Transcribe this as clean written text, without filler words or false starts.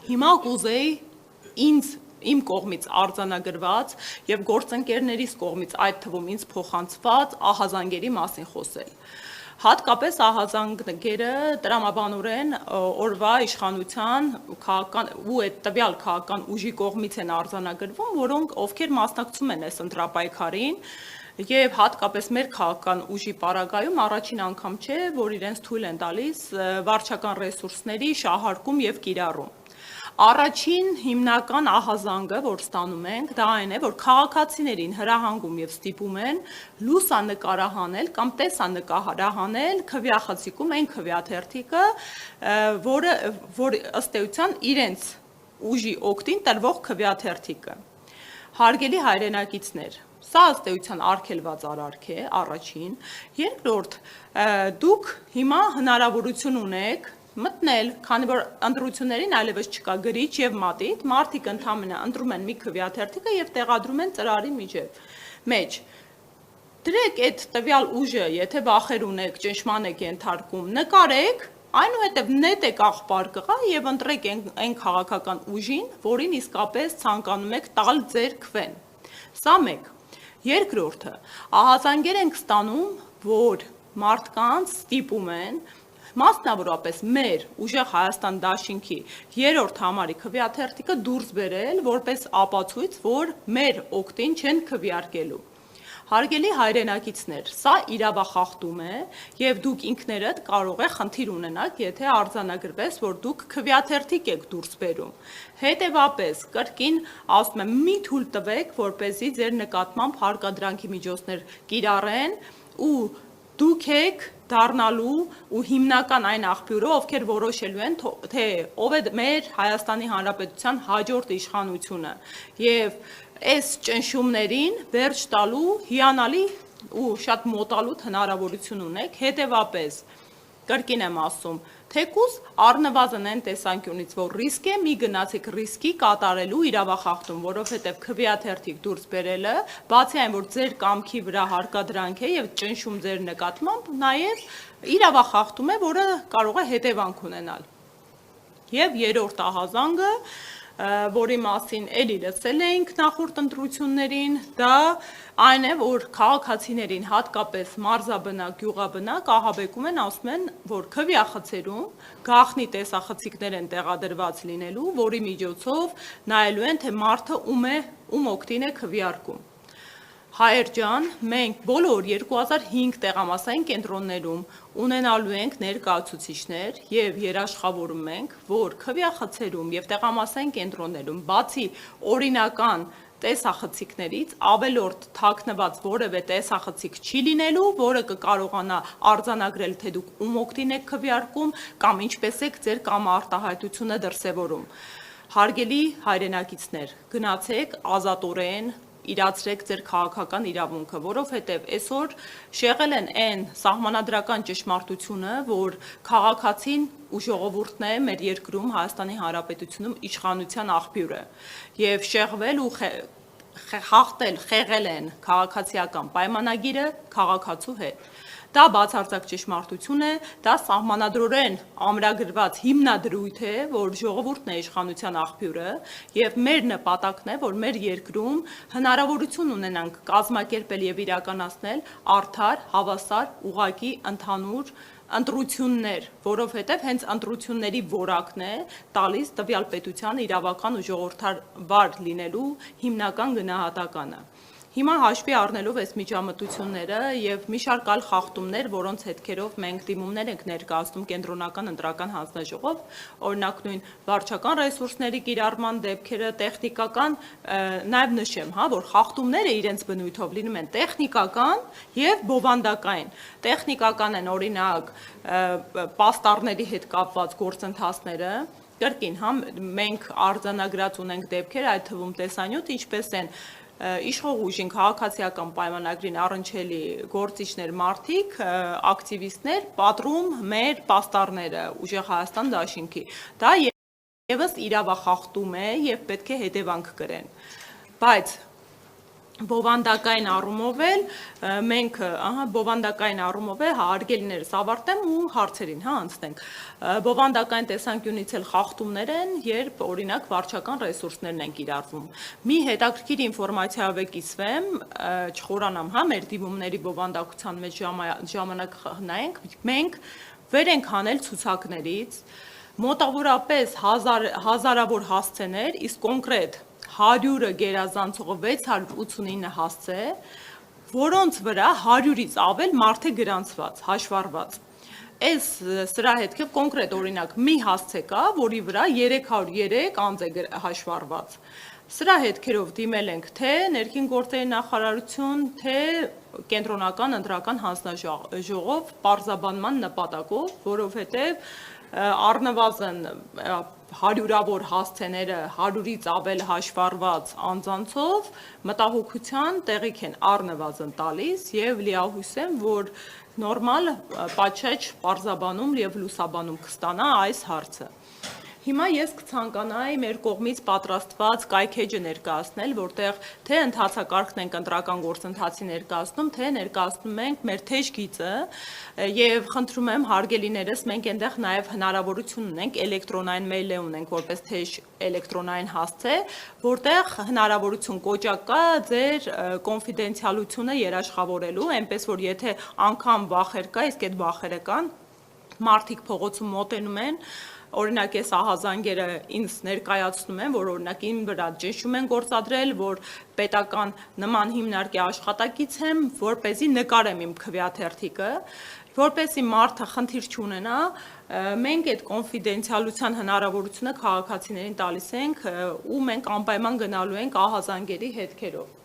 Հիմա կուզեի ինձ իմ կողմից արձանագրված եւ գործընկերներիս կողմից այդ թվում ինձ փոխանցված ահազանգերի մասին խոսել։ Հատկապես ահազանգները տրամաբանորեն օրվա իշխանության քաղաքական ու այդ տվյալ քաղաքական ուժի կողմից են արձանագրվում, որոնք ովքեր մասնակցում են այս ընտրապայքարին, եւ հատկապես մեր քաղաքական ուժի պարագայում առաջին անգամ չէ, որ իրենց թույլ են տալիս վարչական ռեսուրսների շահարկում եւ կիրառում։ Առաջին հիմնական ահազանգը, որ ստանում ենք, դա այն է, որ քաղաքացիներին հրահանգում եւ ստիպում են լուսանկարահանել կամ տեսանկարահանել քվեախցիկում այն քվեաթերթիկը, որ ըստ էության իրենց ուժի օգտին տրվող քվեաթերթիկը։ Հարգելի հայրենակիցներ, սա ըստ էության արգելված արարք է, առաջին, երկրորդ, դուք հիմա հնարավորություն ունեք մտնել, քանի որ ընտրություններին այլևս չկա գրիչ եւ մատիտ, մարդիկ ընդհանրապես ընտրում են մի քվեաթերթիկը եւ տեղադրում են ծրարի մեջ։ Դրեք այդ տվյալ ուժը, եթե վախեր ունեք, ճնշման եք ենթարկում, նկարեք, այնուհետև նետեք աղբար կղա եւ ընտրեք այն քաղաքական ուժին, որին իսկապես ցանկանում եք տալ ձեր քվեն։ Սա մեկ։ Երկրորդը, ահազանգեր ենք ստանում, որ մարդկանց ստիպում են մասնավորապես մեր ուժեղ Հայաստան դաշինքի երրորդ համարի քվեաթերթիկը դուրս բերել որպես ապացույց, որ մեր օգտին չեն քվեարկելու։ Հարգելի հայրենակիցներ, սա իրավախախտում է եւ դուք ինքներդ կարող եք խնդիր ունենալ, եթե արձանագրվես, որ դուք քվեաթերթիկ եք դուրս բերում։ Հետևաբար, կրկին ասում եմ, մի թույլ տվեք, որպեսզի ձեր նկատմամբ հարկադրանքի միջոցներ կիրառեն ու դուք եք դառնալու ու հիմնական այն աղբյուրը, ովքեր որոշելու են, թե ով է մեր Հայաստանի Հանրապետության հաջորդ իշխանությունը եւ այս ճնշումներին վերջ տալու հիանալի ու շատ մոտալուտ հնարավորություն ունեք, հետևաբար կրկին եմ ասում, թեկուզ առնվազն այն տեսանկյունից, որ ռիսկ է, մի գնացեք ռիսկի կատարելու իրավախախտում, որովհետև քվեաթերթիկ դուրս բերելը, բացի այն, որ ձեր կամքի վրա հարկադրանք է եւ ճնշում ձեր նկատմամբ, նաեւ իրավախախտում է, որը կարող է հետևանք ունենալ։ Եվ երրորդ ահազանգը, որի մասին էլի լսել էինք նախորդ ընտրություններին, դա այն է, որ քաղաքացիներին հատկապես մարզաբնակ, գյուղաբնակ ահաբեկում են, ասում են, որ քվեախցերում գաղտնի տեսախցիկներ են տեղադրված լինելու, որի միջոցով նայելու են, թե մարդը ում օգտին է քվեարկում։ Հայեր ջան, մենք բոլոր 2005 տեղամասային կենտրոններում ունենալու ենք ներկայացուցիչներ եւ երաշխավորում ենք, որ քվեախցերում եւ տեղամասային կենտրոններում բացի օրինական տեսախցիկներից ավելորդ թաքնված որևէ տեսախցիկ չի լինելու, որը կկարողանա արձանագրել, թե դուք ում օգտին եք քվեարկում կամ ինչպես եք ձեր կամարտահայտությունը դրսևորում։ Հարգելի հայրենակիցներ, գնացեք ազատորեն իրացրեք ձեր քաղաքական իրավունքը, որովհետև այսօր շեղել են այն սահմանադրական ճշմարտությունը, որ քաղաքացին ու ժողովուրդն է մեր երկրում Հայաստանի Հանրապետությունում իշխանության աղբյուրը, եւ շեղվել ու խեղել են քաղաքացիական պայմանագիրը քաղաքացու հետ։ Դա բացարձակ ճշմարտություն է, դա սահմանադրորեն ամրագրված հիմնադրույթ է, որ ժողովուրդն է իշխանության աղբյուրը եւ մեր նպատակն է, որ մեր երկրում հնարավորություն ունենանք կազմակերպել եւ իրականացնել արդար, հավասար, ուղղակի, ընդհանուր ընտրություններ, որովհետեւ հենց ընտրությունների որակն է տալիս տվյալ պետության իրավական ու ժողովրդավար լինելու հիմնական գնահատականը։ Հիմա հաշվի առնելով այս միջամտությունները եւ մի շարք այլ խախտումներ, որոնց հետքերով մենք դիմումներ ենք ներկայացնում կենտրոնական ընտրական հանձնաժողով, օրինակ նույն վարչական ռեսուրսների կիրառման դեպքերը, տեխնիկական, նաեւ նշեմ, որ խախտումները իրենց բնույթով լինում են տեխնիկական եւ բովանդակային։ Տեխնիկական են օրինակ պաստառների հետ կապված գործընթացները, կրկին, մենք արձանագրած ունենք դեպքեր, այդ թվում տեսանյութ, ինչպես են իշխող ուժին քաղաքացիական պայմանագրին առնչելի գործիչներ մարդիկ, ակտիվիստներ պատռում մեր պաստառները ուժեղ Հայաստան դաշինքի։ Դա եւս իրավախախտում է եւ պետք է հետևանք կրեն։ Բայց Բովանդակային առումով էլ մենք բովանդակային առումով է հարգելիներս ավարտեմ ու հարցերին անցնենք։ Բովանդակային տեսանկյունից էլ խախտումներ են, երբ օրինակ վարչական ռեսուրսներն են կիրառվում։ Մի հետաքրքիր ինֆորմացիայով կիսվեմ, չխորանամ, մեր դիմումների բովանդակության մեջ ժամանակ նայենք, մենք վեր ենք հանել ցուցակներից մոտավորապես հազարավոր հասցեներ, իսկ կոնկրետ 100-ը գերազանցող 689 հասցե, որոնց վրա 100-ից ավել մարդ է գրանցված, հաշվառված։ Սրա հետքև կոնկրետ օրինակ մի հասցե կա, որի վրա 303 անձ է հաշվառված։ Սրա հետքերով դիմել ենք թե ներքին գործերի նախարարություն, թե կենտրոնական ընտրական հանձնաժողով պարզաբանման նպատակով, որովհետև առնվազն հարյուրավոր հասցեները 100-ից ավել հաշվառված անձանցով մտահոգության տեղիք են առնվազն տալիս եւ լիահույս եմ, որ նորմալ պատշաճ պարզաբանում եւ լուսաբանում կստանա այս հարցը։ Հիմա ես կցանկանայի մեր կողմից պատրաստված կայքեջը ներկայացնել, որտեղ թե ընթացակարգն ենք ընտրական գործընթացի ներկայացնում, թե ներկայացնում ենք մեր թեժ գիծը եւ խնդրում եմ հարգելիներս, մենք այնտեղ նաեւ հնարավորություն ունենք էլեկտրոնային մեյլ ունենք որպես թեժ էլեկտրոնային հասցե, որտեղ հնարավորություն կոճակ կա ձեր կոնֆիդենցիալությունը երաշխավորելու, այնպես որ եթե անգամ վախեր կա, իսկ այդ վախերը կան, մարդիկ փողոցում մոտենում են, օրինակ ես ահազանգերը ինձ ներկայացնում են, որ օրինակ իմ վրա ճնշում են գործադրել, որ պետական նման հիմնարկի աշխատակից եմ, որպեսզի նկարեմ իմ քվեաթերթիկը, որպեսզի մարդը խնդիր չունենա, մենք այդ կոնֆիդենցիալության հնարավորությունը քաղաքացիներին տալիս ենք ու մենք անպայման գնալու ենք ահազանգերի հետքերով։